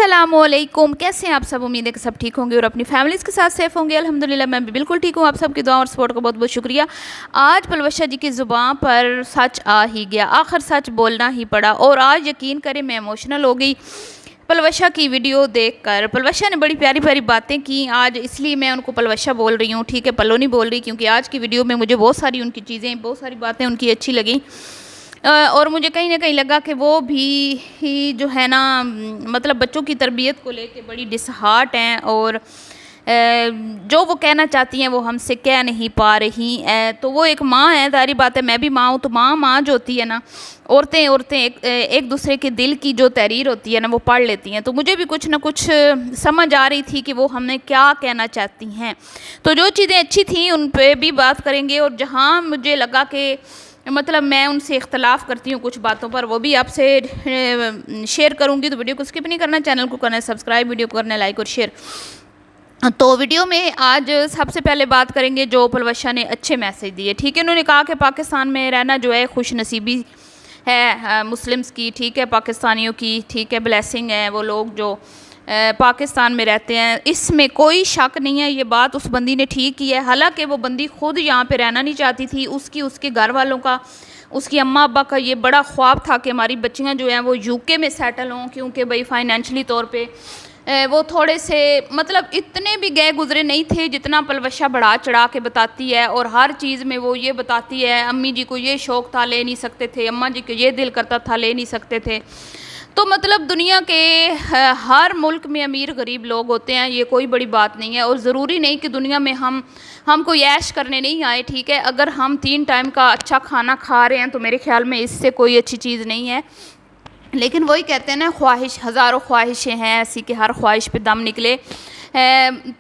السلام علیکم، کیسے ہیں آپ سب؟ امید ہے کہ سب ٹھیک ہوں گے اور اپنی فیملیز کے ساتھ سیف ہوں گے۔ الحمدللہ میں بھی بالکل ٹھیک ہوں۔ آپ سب کی دعا اور سپورٹ کا بہت بہت شکریہ۔ آج پلوشہ جی کی زبان پر سچ آ ہی گیا، آخر سچ بولنا ہی پڑا، اور آج یقین کریں میں ایموشنل ہو گئی پلوشہ کی ویڈیو دیکھ کر۔ پلوشہ نے بڑی پیاری پیاری باتیں کی آج، اس لیے میں ان کو پلوشہ بول رہی ہوں، ٹھیک ہے، پلو نہیں بول رہی، کیونکہ آج کی ویڈیو میں مجھے بہت ساری ان کی چیزیں، بہت ساری باتیں ان کی اچھی لگیں، اور مجھے کہیں نہ کہیں لگا کہ وہ بھی جو ہے نا مطلب بچوں کی تربیت کو لے کے بڑی ڈسہارٹ ہیں، اور جو وہ کہنا چاہتی ہیں وہ ہم سے کہہ نہیں پا رہی۔ تو وہ ایک ماں ہے، ظاہری بات ہے میں بھی ماں ہوں، تو ماں جو ہوتی ہے نا، عورتیں ایک دوسرے کے دل کی جو تحریر ہوتی ہے نا وہ پڑھ لیتی ہیں، تو مجھے بھی کچھ نہ کچھ سمجھ آ رہی تھی کہ وہ ہمیں کیا کہنا چاہتی ہیں۔ تو جو چیزیں اچھی تھیں ان پہ بھی بات کریں گے، اور جہاں مجھے لگا کہ مطلب میں ان سے اختلاف کرتی ہوں کچھ باتوں پر، وہ بھی آپ سے شیئر کروں گی۔ تو ویڈیو کو سکپ نہیں کرنا، چینل کو کرنا ہے سبسکرائب، ویڈیو کو کرنا ہے لائک اور شیئر۔ تو ویڈیو میں آج سب سے پہلے بات کریں گے جو پلوشہ نے اچھے میسیج دیے، ٹھیک ہے۔ انہوں نے کہا کہ پاکستان میں رہنا جو ہے خوش نصیبی ہے مسلمز کی، ٹھیک ہے، پاکستانیوں کی، ٹھیک ہے، بلیسنگ ہے وہ لوگ جو پاکستان میں رہتے ہیں، اس میں کوئی شک نہیں ہے۔ یہ بات اس بندی نے ٹھیک کی ہے، حالانکہ وہ بندی خود یہاں پہ رہنا نہیں چاہتی تھی، اس کے گھر والوں کا، اس کی اماں ابا کا یہ بڑا خواب تھا کہ ہماری بچیاں جو ہیں وہ یو کے میں سیٹل ہوں، کیونکہ بھئی فائنینشلی طور پہ وہ تھوڑے سے مطلب اتنے بھی گئے گزرے نہیں تھے جتنا پلوشہ بڑھا چڑھا کے بتاتی ہے، اور ہر چیز میں وہ یہ بتاتی ہے امی جی کو یہ شوق تھا لے نہیں سکتے تھے، اماں جی کو یہ دل کرتا تھا لے نہیں سکتے تھے۔ تو مطلب دنیا کے ہر ملک میں امیر غریب لوگ ہوتے ہیں، یہ کوئی بڑی بات نہیں ہے، اور ضروری نہیں کہ دنیا میں ہم کوئی عیش کرنے نہیں آئے، ٹھیک ہے۔ اگر ہم 3 ٹائم کا اچھا کھانا کھا رہے ہیں تو میرے خیال میں اس سے کوئی اچھی چیز نہیں ہے، لیکن وہی کہتے ہیں نا خواہش ہزاروں خواہشیں ہیں ایسی کہ ہر خواہش پہ دم نکلے۔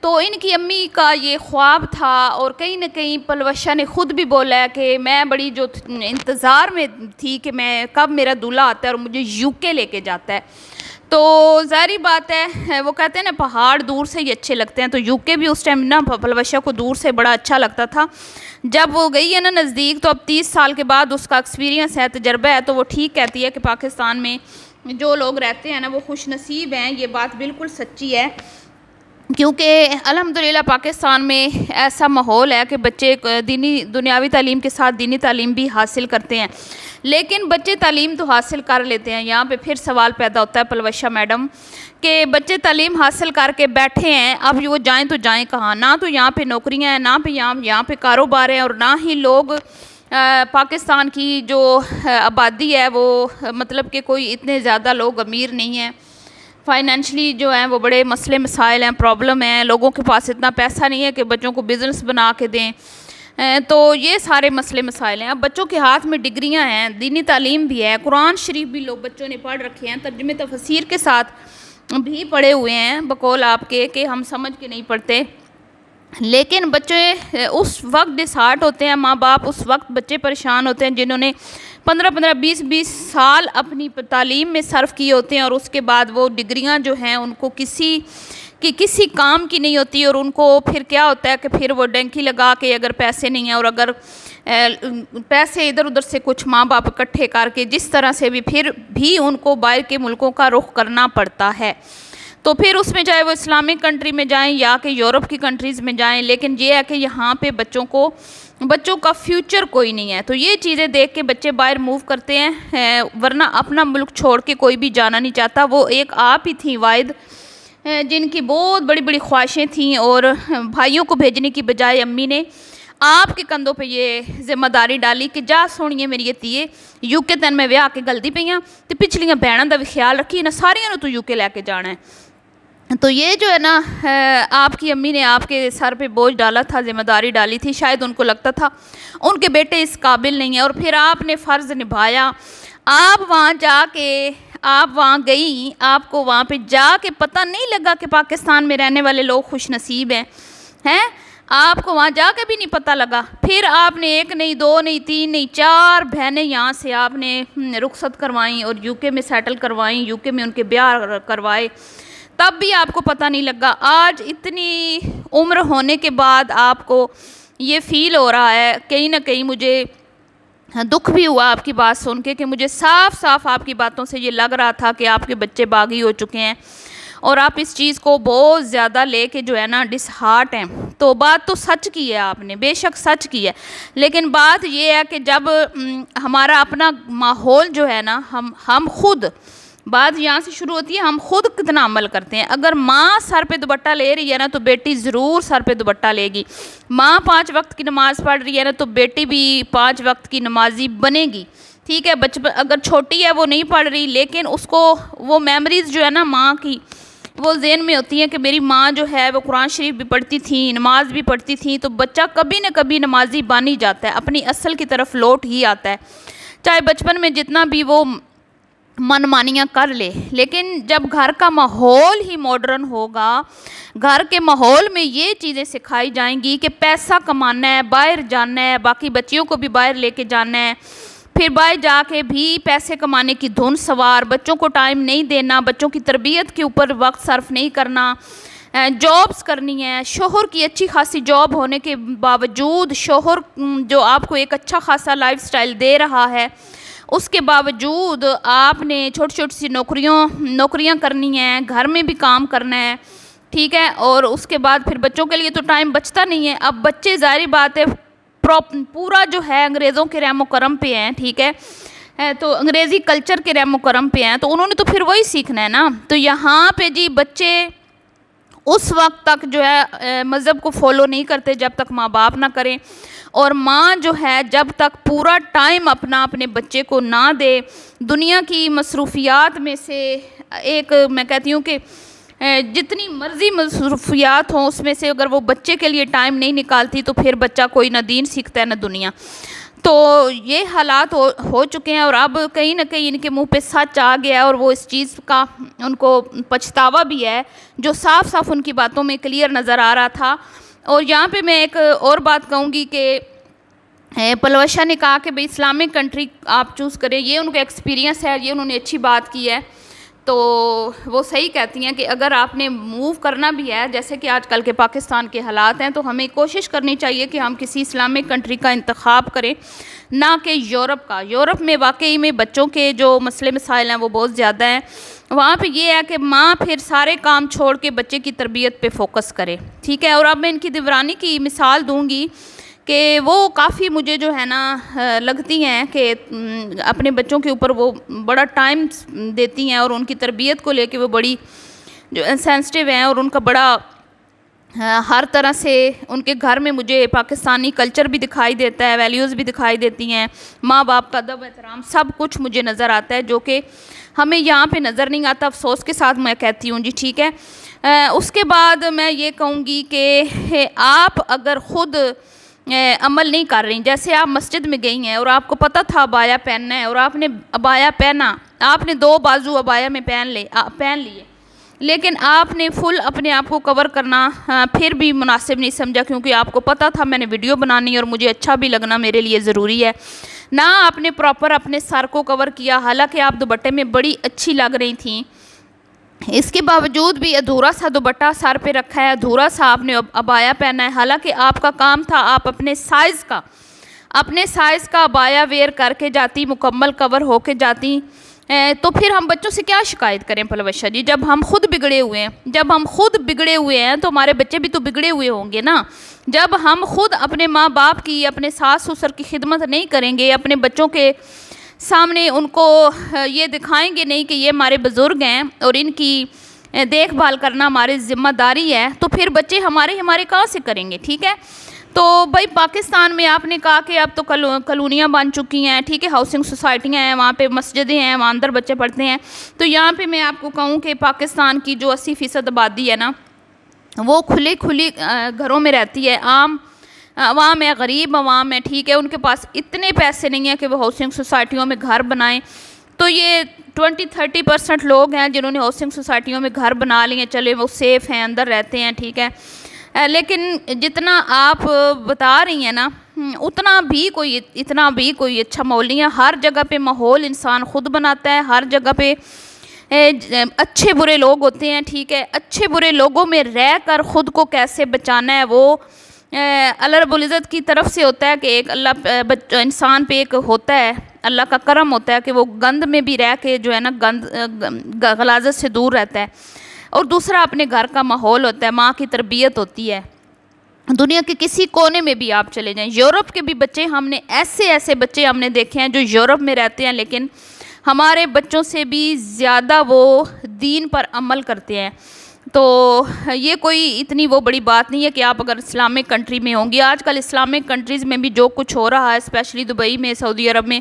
تو ان کی امی کا یہ خواب تھا، اور کہیں نہ کہیں پلوشہ نے خود بھی بولا ہے کہ میں بڑی جو انتظار میں تھی کہ میں کب میرا دولہا آتا ہے اور مجھے یو کے لے کے جاتا ہے۔ تو ظاہری بات ہے وہ کہتے ہیں نا پہاڑ دور سے ہی اچھے لگتے ہیں، تو یو کے بھی اس ٹائم نا پلوشہ کو دور سے بڑا اچھا لگتا تھا۔ جب وہ گئی ہے نا نزدیک، تو اب 30 سال کے بعد اس کا ایکسپیرینس ہے، تجربہ ہے، تو وہ ٹھیک کہتی ہے کہ پاکستان میں جو لوگ رہتے ہیں نا وہ خوش نصیب ہیں۔ یہ بات بالکل سچی ہے، کیونکہ الحمدللہ پاکستان میں ایسا ماحول ہے کہ بچے دنیاوی تعلیم کے ساتھ دینی تعلیم بھی حاصل کرتے ہیں، لیکن بچے تعلیم تو حاصل کر لیتے ہیں، یہاں پہ پھر سوال پیدا ہوتا ہے پلوشہ میڈم کہ بچے تعلیم حاصل کر کے بیٹھے ہیں، اب وہ جائیں تو جائیں کہاں؟ نہ تو یہاں پہ نوکریاں ہیں، نہ پہ یہاں پہ کاروبار ہے، اور نہ ہی لوگ پاکستان کی جو آبادی ہے وہ مطلب کہ کوئی اتنے زیادہ لوگ امیر نہیں ہیں، فائنینشلی جو ہیں وہ بڑے مسئلے مسائل ہیں، پرابلم ہیں، لوگوں کے پاس اتنا پیسہ نہیں ہے کہ بچوں کو بزنس بنا کے دیں، تو یہ سارے مسئلے مسائل ہیں۔ اب بچوں کے ہاتھ میں ڈگریاں ہیں، دینی تعلیم بھی ہے، قرآن شریف بھی لوگ بچوں نے پڑھ رکھے ہیں، ترجمے تفسیر کے ساتھ بھی پڑھے ہوئے ہیں، بقول آپ کے کہ ہم سمجھ کے نہیں پڑھتے، لیکن بچے اس وقت ڈسہارٹ ہوتے ہیں، ماں باپ اس وقت بچے پریشان ہوتے ہیں جنہوں نے 15 20 سال اپنی تعلیم میں صرف کیے ہوتے ہیں، اور اس کے بعد وہ ڈگریاں جو ہیں ان کو کسی کام کی نہیں ہوتی، اور ان کو پھر کیا ہوتا ہے کہ پھر وہ ڈنکی لگا کے اگر پیسے نہیں ہیں، اور اگر پیسے ادھر ادھر سے کچھ ماں باپ اکٹھے کر کے جس طرح سے بھی پھر بھی ان کو باہر کے ملکوں کا رخ کرنا پڑتا ہے، تو پھر اس میں چاہے وہ اسلامک کنٹری میں جائیں یا کہ یورپ کی کنٹریز میں جائیں، لیکن یہ ہے کہ یہاں پہ بچوں کا فیوچر کوئی نہیں ہے۔ تو یہ چیزیں دیکھ کے بچے باہر موو کرتے ہیں، ورنہ اپنا ملک چھوڑ کے کوئی بھی جانا نہیں چاہتا۔ وہ ایک آپ ہی تھیں واحد جن کی بہت بڑی بڑی خواہشیں تھیں، اور بھائیوں کو بھیجنے کی بجائے امی نے آپ کے کندھوں پہ یہ ذمہ داری ڈالی کہ جا سونیے میری تیے یو کے تین میں ویاہ کے گلتی پئیاں تے پچھلیاں بہنوں دا بھی خیال رکھی نا، ساریاں نو تو یو کے لے کے جانا ہے۔ تو یہ جو ہے نا آپ کی امی نے آپ کے سر پہ بوجھ ڈالا تھا، ذمہ داری ڈالی تھی، شاید ان کو لگتا تھا ان کے بیٹے اس قابل نہیں ہیں، اور پھر آپ نے فرض نبھایا۔ آپ وہاں گئیں، آپ کو وہاں پہ جا کے پتہ نہیں لگا کہ پاکستان میں رہنے والے لوگ خوش نصیب ہیں، آپ کو وہاں جا کے بھی نہیں پتہ لگا۔ پھر آپ نے 1 نہیں 2 نہیں 3 نہیں 4 بہنیں یہاں سے آپ نے رخصت کروائیں اور یو کے میں سیٹل کروائیں، یو کے میں ان کے بیاہ کروائے، تب بھی آپ کو پتہ نہیں لگا۔ آج اتنی عمر ہونے کے بعد آپ کو یہ فیل ہو رہا ہے، کہیں نہ کہیں مجھے دکھ بھی ہوا آپ کی بات سن کے کہ مجھے صاف صاف آپ کی باتوں سے یہ لگ رہا تھا کہ آپ کے بچے باغی ہو چکے ہیں، اور آپ اس چیز کو بہت زیادہ لے کے جو ہے نا ڈس ہارٹ ہیں. تو بات تو سچ کی ہے آپ نے، بے شک سچ کی ہے، لیکن بات یہ ہے کہ جب ہمارا اپنا ماحول جو ہے نا، ہم خود، بات یہاں سے شروع ہوتی ہے ہم خود کتنا عمل کرتے ہیں. اگر ماں سر پہ دوپٹہ لے رہی ہے نا تو بیٹی ضرور سر پہ دوپٹہ لے گی. ماں 5 وقت کی نماز پڑھ رہی ہے نا تو بیٹی بھی 5 وقت کی نمازی بنے گی. ٹھیک ہے، بچپن اگر چھوٹی ہے وہ نہیں پڑھ رہی، لیکن اس کو وہ میموریز جو ہے نا ماں کی وہ ذہن میں ہوتی ہیں کہ میری ماں جو ہے وہ قرآن شریف بھی پڑھتی تھیں، نماز بھی پڑھتی تھیں، تو بچہ کبھی نہ کبھی نمازی بن ہی جاتا ہے، اپنی اصل کی طرف لوٹ ہی آتا ہے، چاہے بچپن میں جتنا بھی وہ من مانیاں کر لے. لیکن جب گھر کا ماحول ہی ماڈرن ہوگا، گھر کے ماحول میں یہ چیزیں سکھائی جائیں گی کہ پیسہ کمانا ہے، باہر جانا ہے، باقی بچیوں کو بھی باہر لے کے جانا ہے، پھر باہر جا کے بھی پیسے کمانے کی دھن سوار، بچوں کو ٹائم نہیں دینا، بچوں کی تربیت کے اوپر وقت صرف نہیں کرنا، جابس کرنی ہے. شوہر کی اچھی خاصی جاب ہونے کے باوجود، شوہر جو آپ کو ایک اچھا خاصا لائف سٹائل دے رہا ہے، اس کے باوجود آپ نے چھوٹی چھوٹی سی نوکریاں کرنی ہیں، گھر میں بھی کام کرنا ہے. ٹھیک ہے، اور اس کے بعد پھر بچوں کے لیے تو ٹائم بچتا نہیں ہے. اب بچے ظاہری بات ہے پورا جو ہے انگریزوں کے رحم و کرم پہ ہیں. ٹھیک ہے، تو انگریزی کلچر کے رحم و کرم پہ ہیں، تو انہوں نے تو پھر وہی سیکھنا ہے نا. تو یہاں پہ جی بچے اس وقت تک جو ہے مذہب کو فالو نہیں کرتے جب تک ماں باپ نہ کریں، اور ماں جو ہے جب تک پورا ٹائم اپنے بچے کو نہ دے. دنیا کی مصروفیات میں سے ایک میں کہتی ہوں کہ جتنی مرضی مصروفیات ہوں اس میں سے اگر وہ بچے کے لیے ٹائم نہیں نکالتی تو پھر بچہ کوئی نہ دین سیکھتا ہے نہ دنیا. تو یہ حالات ہو چکے ہیں، اور اب کہیں نہ کہیں ان کے منہ پہ سچ آ گیا ہے، اور وہ اس چیز کا ان کو پچھتاوا بھی ہے جو صاف صاف ان کی باتوں میں کلیئر نظر آ رہا تھا. اور یہاں پہ میں ایک اور بات کہوں گی کہ پلوشا نے کہا کہ بھئی اسلامک کنٹری آپ چوز کریں، یہ ان کا ایکسپیرینس ہے، یہ انہوں نے اچھی بات کی ہے. تو وہ صحیح کہتی ہیں کہ اگر آپ نے موو کرنا بھی ہے، جیسے کہ آج کل کے پاکستان کے حالات ہیں، تو ہمیں کوشش کرنی چاہیے کہ ہم کسی اسلامک کنٹری کا انتخاب کریں، نہ کہ یورپ کا. یورپ میں واقعی میں بچوں کے جو مسئلے مسائل ہیں وہ بہت زیادہ ہیں. وہاں پہ یہ ہے کہ ماں پھر سارے کام چھوڑ کے بچے کی تربیت پہ فوکس کرے. ٹھیک ہے، اور اب میں ان کی دیورانی کی مثال دوں گی کہ وہ کافی مجھے جو ہے نا لگتی ہیں کہ اپنے بچوں کے اوپر وہ بڑا ٹائم دیتی ہیں، اور ان کی تربیت کو لے کے وہ بڑی جو سینسٹیو ہیں، اور ان کا بڑا ہر طرح سے ان کے گھر میں مجھے پاکستانی کلچر بھی دکھائی دیتا ہے، ویلیوز بھی دکھائی دیتی ہیں، ماں باپ کا ادب احترام سب کچھ مجھے نظر آتا ہے، جو کہ ہمیں یہاں پہ نظر نہیں آتا. افسوس کے ساتھ میں کہتی ہوں جی. ٹھیک ہے، اس کے بعد میں یہ کہوں گی کہ آپ اگر خود عمل نہیں کر رہی، جیسے آپ مسجد میں گئی ہیں اور آپ کو پتہ تھا ابایا پہننا ہے، اور آپ نے ابایا پہنا، آپ نے 2 بازو ابایا میں پہن لیے، لیکن آپ نے فل اپنے آپ کو کور کرنا پھر بھی مناسب نہیں سمجھا، کیونکہ آپ کو پتہ تھا میں نے ویڈیو بنانی اور مجھے اچھا بھی لگنا میرے لیے ضروری ہے. نہ آپ نے پراپر اپنے سر کو کور کیا، حالانکہ آپ دوپٹے میں بڑی اچھی لگ رہی تھیں، اس کے باوجود بھی ادھورا سا دوپٹہ سر پہ رکھا ہے، ادھورا سا آپ نے ابایا پہنا ہے، حالانکہ آپ کا کام تھا آپ اپنے سائز کا ابایا ویئر کر کے جاتی، مکمل کور ہو کے جاتی. تو پھر ہم بچوں سے کیا شکایت کریں پلوشا جی؟ جب ہم خود بگڑے ہوئے ہیں تو ہمارے بچے بھی تو بگڑے ہوئے ہوں گے نا. جب ہم خود اپنے ماں باپ کی، اپنے ساس سسر کی خدمت نہیں کریں گے، اپنے بچوں کے سامنے ان کو یہ دکھائیں گے نہیں کہ یہ ہمارے بزرگ ہیں اور ان کی دیکھ بھال کرنا ہماری ذمہ داری ہے، تو پھر بچے ہمارے کہاں سے کریں گے؟ ٹھیک ہے، تو بھائی پاکستان میں آپ نے کہا کہ اب تو کالونیاں بن چکی ہیں، ٹھیک ہے، ہاؤسنگ سوسائٹیاں ہیں، وہاں پہ مسجدیں ہیں، وہاں اندر بچے پڑھتے ہیں. تو یہاں پہ میں آپ کو کہوں کہ پاکستان کی جو 80% آبادی ہے نا، وہ کھلی گھروں میں رہتی ہے، عام عوام ہے، غریب عوام ہے. ٹھیک ہے، ان کے پاس اتنے پیسے نہیں ہیں کہ وہ ہاؤسنگ سوسائٹیوں میں گھر بنائیں. تو یہ 20-30% لوگ ہیں جنہوں نے ہاؤسنگ سوسائٹیوں میں گھر بنا لیے، چلے وہ سیف ہیں، اندر رہتے ہیں. ٹھیک ہے، لیکن جتنا آپ بتا رہی ہیں نا اتنا بھی کوئی اچھا ماحول نہیں ہے. ہر جگہ پہ ماحول انسان خود بناتا ہے، ہر جگہ پہ اچھے برے لوگ ہوتے ہیں. ٹھیک ہے، اچھے برے لوگوں میں رہ کر خود کو کیسے بچانا ہے وہ اللہ رب العزت کی طرف سے ہوتا ہے کہ ایک اللہ انسان پہ ایک ہوتا ہے، اللہ کا کرم ہوتا ہے کہ وہ گند میں بھی رہ کے جو ہے نا غلاظت سے دور رہتا ہے. اور دوسرا اپنے گھر کا ماحول ہوتا ہے، ماں کی تربیت ہوتی ہے۔ دنیا کے کسی کونے میں بھی آپ چلے جائیں، یورپ کے بھی بچے ہم نے ایسے بچے ہم نے دیکھے ہیں جو یورپ میں رہتے ہیں لیکن ہمارے بچوں سے بھی زیادہ وہ دین پر عمل کرتے ہیں۔ تو یہ کوئی اتنی وہ بڑی بات نہیں ہے کہ آپ اگر اسلامک کنٹری میں ہوں گی، آج کل اسلامک کنٹریز میں بھی جو کچھ ہو رہا ہے اسپیشلی دبئی میں، سعودی عرب میں،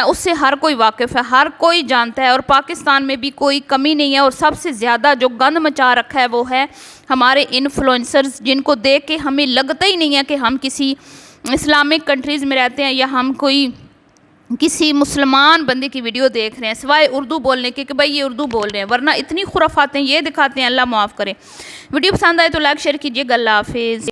اس سے ہر کوئی واقف ہے، ہر کوئی جانتا ہے، اور پاکستان میں بھی کوئی کمی نہیں ہے۔ اور سب سے زیادہ جو گند مچا رکھا ہے وہ ہے ہمارے انفلوئنسرز، جن کو دیکھ کے ہمیں لگتا ہی نہیں ہے کہ ہم کسی اسلامک کنٹریز میں رہتے ہیں یا ہم کوئی کسی مسلمان بندے کی ویڈیو دیکھ رہے ہیں سوائے اردو بولنے کے کہ بھائی یہ اردو بول رہے ہیں، ورنہ اتنی خرافاتیں یہ دکھاتے ہیں، اللہ معاف کرے۔ ویڈیو پسند آئے تو لائک شیئر کیجیے گا، اللہ حافظ۔